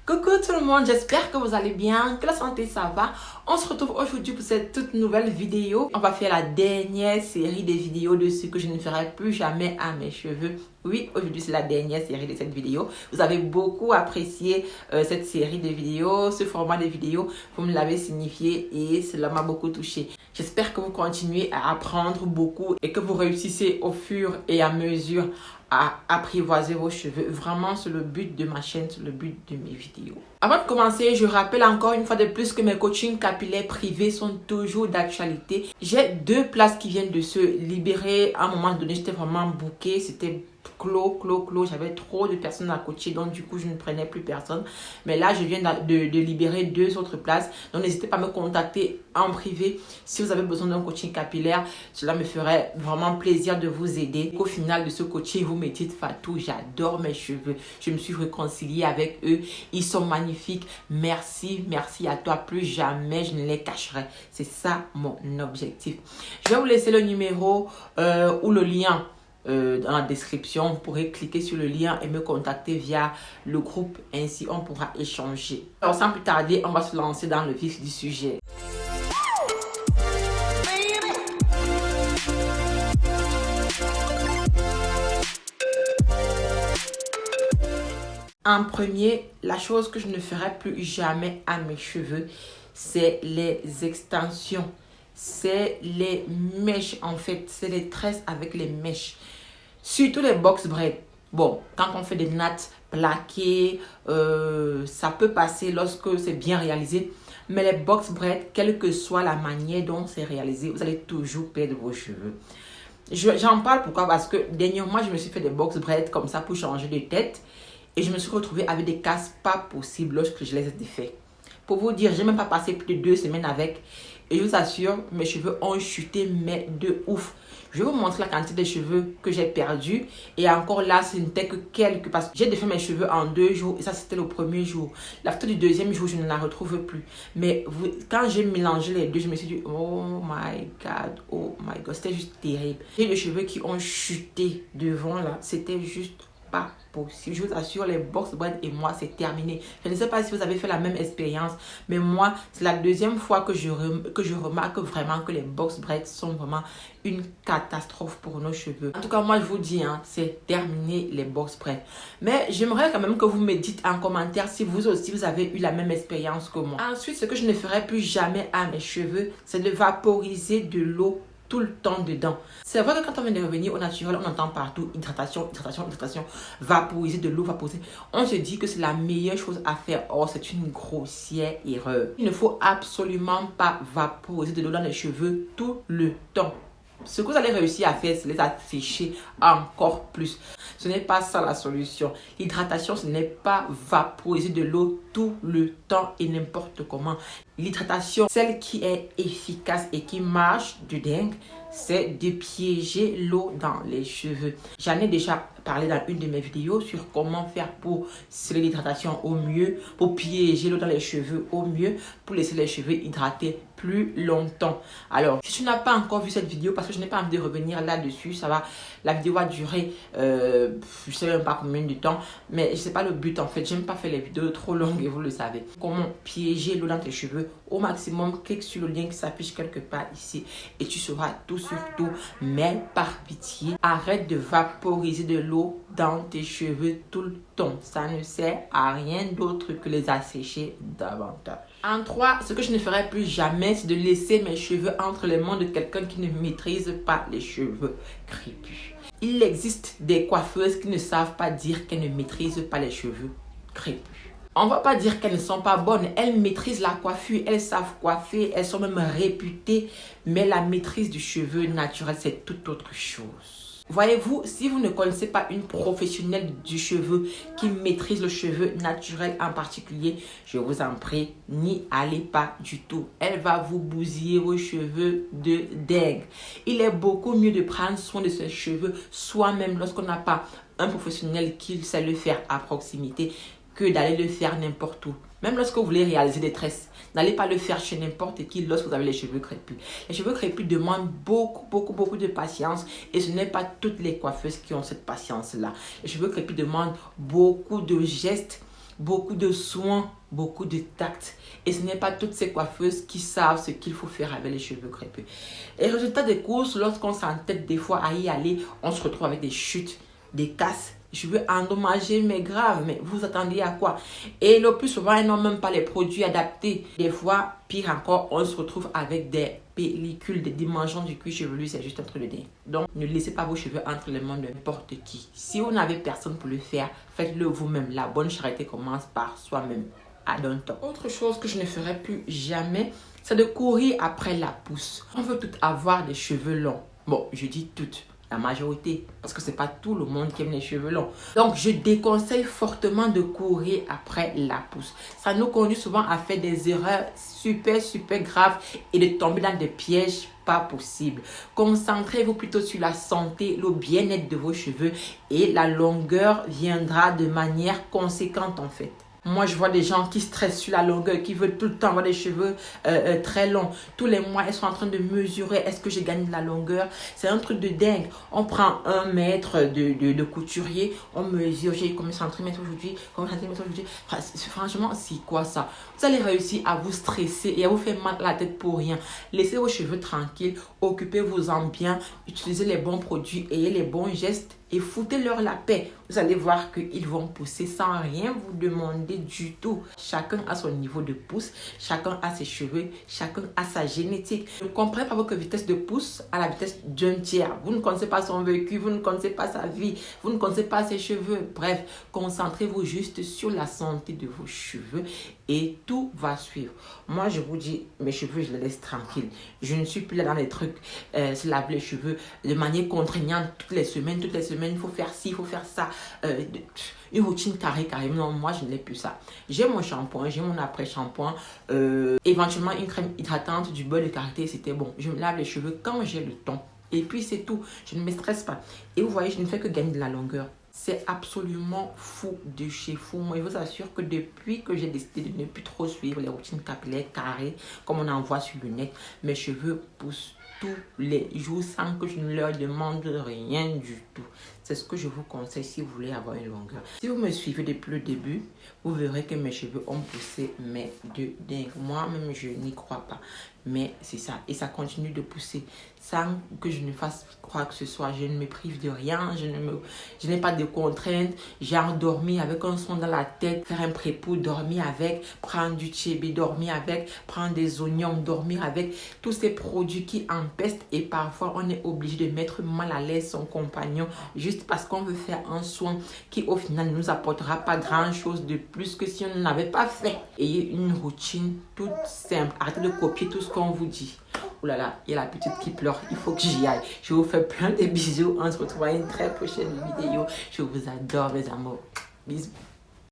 Coucou tout le monde, j'espère que vous allez bien, que la santé ça va. On se retrouve aujourd'hui pour cette toute nouvelle vidéo. On va faire la dernière série des vidéos de ce que je ne ferai plus jamais à mes cheveux. Oui, aujourd'hui c'est la dernière série de cette vidéo. Vous avez beaucoup apprécié cette série de vidéos, ce format de vidéos. Vous me l'avez signifié et cela m'a beaucoup touché. J'espère que vous continuez à apprendre beaucoup et que vous réussissez au fur et à mesure à apprivoiser vos cheveux. Vraiment, c'est le but de ma chaîne, c'est le but de mes vidéos. Avant de commencer, je rappelle encore une fois de plus que mes coachings capillaires privés sont toujours d'actualité. J'ai 2 places qui viennent de se libérer. À un moment donné, j'étais vraiment bookée. C'était clos. J'avais trop de personnes à coacher, donc du coup, je ne prenais plus personne. Mais là, je viens de libérer 2 autres places. Donc, n'hésitez pas à me contacter en privé si vous avez besoin d'un coaching capillaire. Cela me ferait vraiment plaisir de vous aider. Au final de ce coaching, vous me dites Fatou, j'adore mes cheveux. Je me suis réconciliée avec eux. Ils sont magnifiques. Merci à toi. Plus jamais je ne les cacherai. C'est ça mon objectif. Je vais vous laisser le numéro ou le lien dans la description. Vous pourrez cliquer sur le lien et me contacter via le groupe. Ainsi, on pourra échanger. Alors, sans plus tarder, on va se lancer dans le vif du sujet. En premier, la chose que je ne ferai plus jamais à mes cheveux, c'est les extensions. C'est les mèches en fait. C'est les tresses avec les mèches. Surtout les box braids. Bon, quand on fait des nattes plaquées, ça peut passer lorsque c'est bien réalisé. Mais les box braids, quelle que soit la manière dont c'est réalisé, vous allez toujours perdre vos cheveux. J'en parle pourquoi? Parce que dernièrement, je me suis fait des box braids comme ça pour changer de tête. Et je me suis retrouvée avec des casses pas possibles lorsque je les ai défaits. Pour vous dire, je n'ai même pas passé plus de 2 semaines avec. Et je vous assure, mes cheveux ont chuté, mais de ouf. Je vais vous montrer la quantité de cheveux que j'ai perdu. Et encore là, ce n'était que quelques. Parce que j'ai défait mes cheveux en 2 jours. Et ça, c'était le premier jour. La photo du deuxième jour, je ne la retrouve plus. Mais quand j'ai mélangé les deux, je me suis dit, oh my God. C'était juste terrible. J'ai des cheveux qui ont chuté devant là. C'était juste pas possible. Je vous assure, les box braids et moi, c'est terminé. Je ne sais pas si vous avez fait la même expérience, mais moi, c'est la 2e fois que je remarque vraiment que les box braids sont vraiment une catastrophe pour nos cheveux. En tout cas, moi, je vous dis, c'est terminé les box braids. Mais j'aimerais quand même que vous me dites en commentaire si vous aussi, vous avez eu la même expérience que moi. Ensuite, ce que je ne ferai plus jamais à mes cheveux, c'est de vaporiser de l'eau tout le temps dedans. C'est vrai que quand on vient de revenir au naturel, on entend partout hydratation, vaporiser de l'eau, vaporiser. On se dit que c'est la meilleure chose à faire. Or, c'est une grossière erreur. Il ne faut absolument pas vaporiser de l'eau dans les cheveux tout le temps. Ce que vous allez réussir à faire, c'est les assécher encore plus. Ce n'est pas ça la solution. L'hydratation, ce n'est pas vaporiser de l'eau tout le temps et n'importe comment. L'hydratation, celle qui est efficace et qui marche de dingue, c'est de piéger l'eau dans les cheveux. J'en ai déjà parlé dans une de mes vidéos sur comment faire pour sceller l'hydratation au mieux, pour piéger l'eau dans les cheveux au mieux, pour laisser les cheveux hydratés plus longtemps. Alors, si tu n'as pas encore vu cette vidéo, parce que je n'ai pas envie de revenir là-dessus, la vidéo va durer, je ne sais même pas combien de temps, mais ce n'est pas le but en fait. J'aime pas faire les vidéos trop longues et vous le savez. Comment piéger l'eau dans tes cheveux au maximum? Clique sur le lien qui s'affiche quelque part ici et tu sauras tout sur tout. Mais par pitié, arrête de vaporiser de l'eau dans tes cheveux tout le temps. Ça ne sert à rien d'autre que les assécher davantage. En 3, ce que je ne ferai plus jamais, c'est de laisser mes cheveux entre les mains de quelqu'un qui ne maîtrise pas les cheveux crépus. Il existe des coiffeuses qui ne savent pas dire qu'elles ne maîtrisent pas les cheveux crépus. On ne va pas dire qu'elles ne sont pas bonnes. Elles maîtrisent la coiffure, elles savent coiffer, elles sont même réputées. Mais la maîtrise du cheveu naturel, c'est tout autre chose. Voyez-vous, si vous ne connaissez pas une professionnelle du cheveu qui maîtrise le cheveu naturel en particulier, je vous en prie, n'y allez pas du tout. Elle va vous bousiller vos cheveux de dingue. Il est beaucoup mieux de prendre soin de ses cheveux soi-même lorsqu'on n'a pas un professionnel qui sait le faire à proximité que d'aller le faire n'importe où. Même lorsque vous voulez réaliser des tresses, n'allez pas le faire chez n'importe qui lorsque vous avez les cheveux crépus. Les cheveux crépus demandent beaucoup de patience et ce n'est pas toutes les coiffeuses qui ont cette patience-là. Les cheveux crépus demandent beaucoup de gestes beaucoup de soins, beaucoup de tact. Et ce n'est pas toutes ces coiffeuses qui savent ce qu'il faut faire avec les cheveux crépus. Et résultat des courses, lorsqu'on s'entête des fois à y aller, on se retrouve avec des chutes, des casses, cheveux endommagés, mais grave. Mais vous attendez à quoi? Et le plus souvent, ils n'ont même pas les produits adaptés. Des fois, pire encore, on se retrouve avec des pellicules, des dimensions du cuir chevelu. C'est juste un truc de dingue. Donc, ne laissez pas vos cheveux entre les mains de n'importe qui. Si vous n'avez personne pour le faire, faites-le vous-même. La bonne charité commence par soi-même. À d'un temps. Autre chose que je ne ferai plus jamais, c'est de courir après la pousse. On veut toutes avoir des cheveux longs. Bon, je dis toutes. La majorité, parce que c'est pas tout le monde qui aime les cheveux longs. Donc, je déconseille fortement de courir après la pousse. Ça nous conduit souvent à faire des erreurs super graves et de tomber dans des pièges pas possibles. Concentrez-vous plutôt sur la santé, le bien-être de vos cheveux et la longueur viendra de manière conséquente en fait. Moi, je vois des gens qui stressent sur la longueur, qui veulent tout le temps avoir des cheveux très longs. Tous les mois, ils sont en train de mesurer est-ce que j'ai gagné de la longueur. C'est un truc de dingue. On prend 1 mètre de couturier, on mesure, j'ai combien de centimètres aujourd'hui, combien de centimètres aujourd'hui. Franchement, c'est quoi ça? Vous allez réussir à vous stresser et à vous faire mal à la tête pour rien. Laissez vos cheveux tranquilles, occupez-vous-en bien, utilisez les bons produits, ayez les bons gestes et foutez-leur la paix. Vous allez voir qu'ils vont pousser sans rien vous demander du tout. Chacun a son niveau de pousse, chacun a ses cheveux, chacun a sa génétique. Ne comparez pas votre vitesse de pousse à la vitesse d'un tiers. Vous ne connaissez pas son vécu, vous ne connaissez pas sa vie, vous ne connaissez pas ses cheveux. Bref, concentrez-vous juste sur la santé de vos cheveux et tout va suivre. Moi, je vous dis, mes cheveux, je les laisse tranquilles. Je ne suis plus là dans les trucs, se laver les cheveux de manière contraignante toutes les semaines, il faut faire ci, il faut faire ça. Une routine carrément. Non, moi, je n'ai plus ça. J'ai mon shampoing, j'ai mon après-shampoing, éventuellement une crème hydratante, du beurre de karité, c'était bon. Je me lave les cheveux quand j'ai le temps. Et puis, c'est tout. Je ne me stresse pas. Et vous voyez, je ne fais que gagner de la longueur. C'est absolument fou de chez fou. Moi, je vous assure que depuis que j'ai décidé de ne plus trop suivre les routines capillaires carrées, comme on en voit sur le net, mes cheveux poussent tous les jours sans que je ne leur demande rien du tout. C'est ce que je vous conseille si vous voulez avoir une longueur. Si vous me suivez depuis le début, vous verrez que mes cheveux ont poussé, mais de dingue. Moi-même, je n'y crois pas. Mais c'est ça. Et ça continue de pousser sans que je ne fasse quoi que ce soit. Je ne me prive de rien. Je n'ai pas de contraintes. Genre dormir avec un son dans la tête, faire un pré-poudre, dormir avec, prendre du tchébé, dormir avec, prendre des oignons, dormir avec. Tous ces produits qui empestent et parfois on est obligé de mettre mal à l'aise son compagnon juste parce qu'on veut faire un soin qui au final ne nous apportera pas grand chose de plus que si on n'avait pas fait. Ayez une routine toute simple. Arrêtez de copier tout ce qu'on vous dit. Oh là là, il y a la petite qui pleure. Il faut que j'y aille. Je vous fais plein de bisous. On se retrouve à une très prochaine vidéo. Je vous adore, mes amours. Bisous.